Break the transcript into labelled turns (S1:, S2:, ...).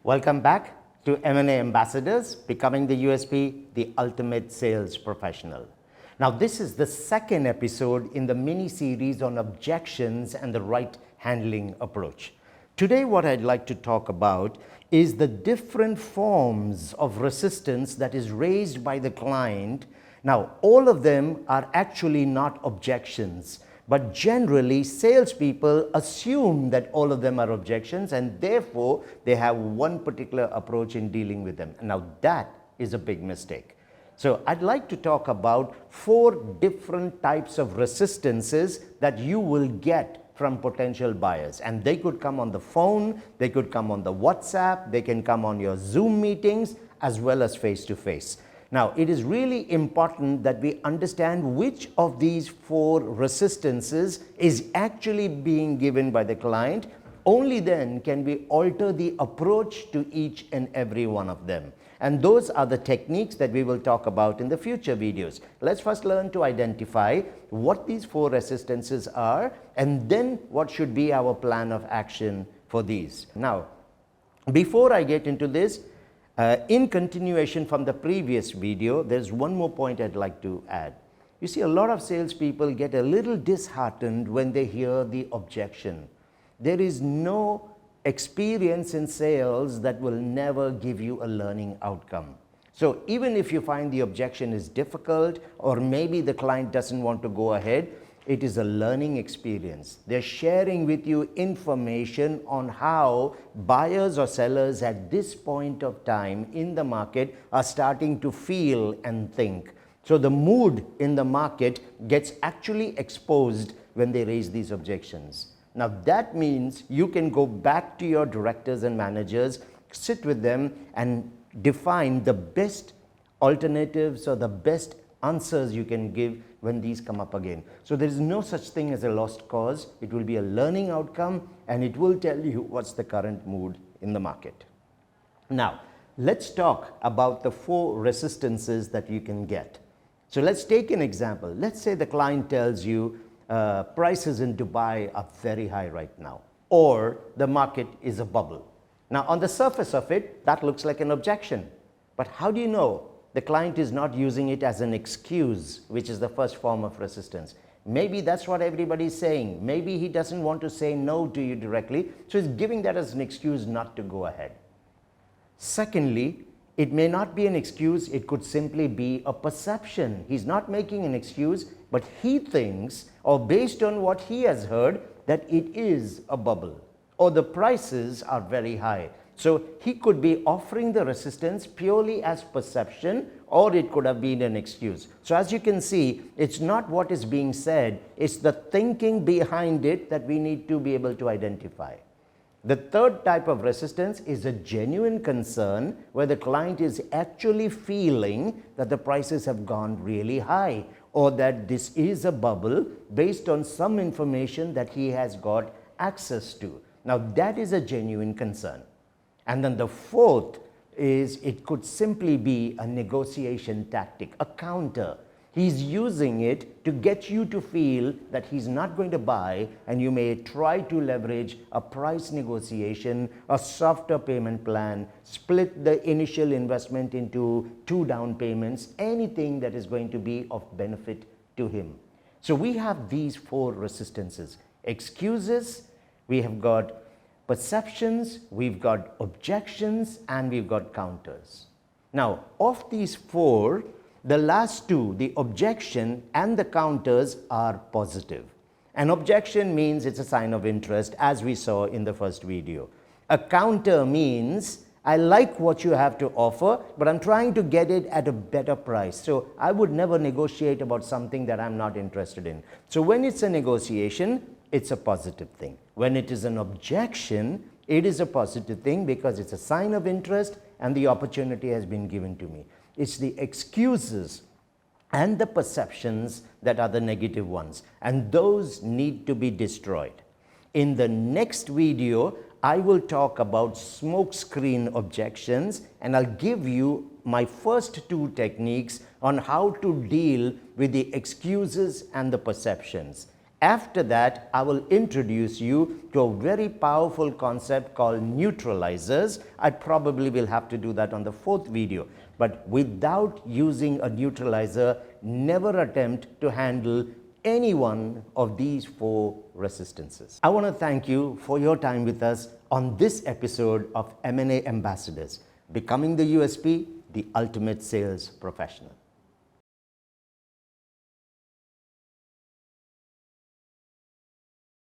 S1: Welcome back to M&A Ambassadors, Becoming the USP, the Ultimate Sales Professional. Now, this is the second episode in the mini-series on objections and the right handling approach. Today, what I'd like to talk about is the different forms of resistance that is raised by the client. Now, all of them are actually not objections, but generally salespeople assume that all of them are objections and therefore they have one particular approach in dealing with them. Now, that is a big mistake. So I'd like to talk about 4 different types of resistances that you will get from potential buyers, and they could come on the phone, they could come on the WhatsApp, they can come on your Zoom meetings as well as face to face. Now, it is really important that we understand which of these 4 resistances is actually being given by the client. Only then can we alter the approach to each and every one of them. And those are the techniques that we will talk about in the future videos. Let's first learn to identify what these 4 resistances are, and then what should be our plan of action for these. Now, before I get into this, in continuation from the previous video, there's one more point I'd like to add. You see, a lot of salespeople get a little disheartened when they hear the objection. There is no experience in sales that will never give you a learning outcome. So even if you find the objection is difficult, or maybe the client doesn't want to go ahead, it is a learning experience. They're sharing with you information on how buyers or sellers at this point of time in the market are starting to feel and think. So the mood in the market gets actually exposed when they raise these objections. Now that means you can go back to your directors and managers, sit with them and define the best alternatives or the best answers you can give when these come up again. So there is no such thing as a lost cause. It will be a learning outcome and it will tell you what's the current mood in the market. Now, let's talk about the 4 resistances that you can get. So let's take an example. Let's say the client tells you prices in Dubai are very high right now, or the market is a bubble. Now, on the surface of it, that looks like an objection. But how do you know the client is not using it as an excuse, which is the first form of resistance? Maybe that's what everybody's saying. Maybe he doesn't want to say no to you directly, so he's giving that as an excuse not to go ahead. Secondly, it may not be an excuse, it could simply be a perception. He's not making an excuse, but he thinks, or based on what he has heard, that it is a bubble, or the prices are very high. So he could be offering the resistance purely as perception, or it could have been an excuse. So as you can see, it's not what is being said, it's the thinking behind it that we need to be able to identify. The third type of resistance is a genuine concern where the client is actually feeling that the prices have gone really high, or that this is a bubble based on some information that he has got access to. Now that is a genuine concern. And then the fourth is it could simply be a negotiation tactic, a counter. He's using it to get you to feel that he's not going to buy, and you may try to leverage a price negotiation, a softer payment plan, split the initial investment into 2 down payments, anything that is going to be of benefit to him. So we have these 4 resistances: excuses, we have got perceptions, we've got objections, and we've got counters. Now, of these 4, the last 2, the objection and the counters, are positive. An objection means it's a sign of interest, as we saw in the first video. A counter means I like what you have to offer, but I'm trying to get it at a better price. So I would never negotiate about something that I'm not interested in. So when it's a negotiation, it's a positive thing. When it is an objection, it is a positive thing because it's a sign of interest and the opportunity has been given to me. It's the excuses and the perceptions that are the negative ones, and those need to be destroyed. In the next video, I will talk about smokescreen objections, and I'll give you my first 2 techniques on how to deal with the excuses and the perceptions. After that, I will introduce you to a very powerful concept called neutralizers. I probably will have to do that on the fourth video. But without using a neutralizer, never attempt to handle any one of these four resistances. I want to thank you for your time with us on this episode of M&A Ambassadors, Becoming the USP, the Ultimate Sales Professional.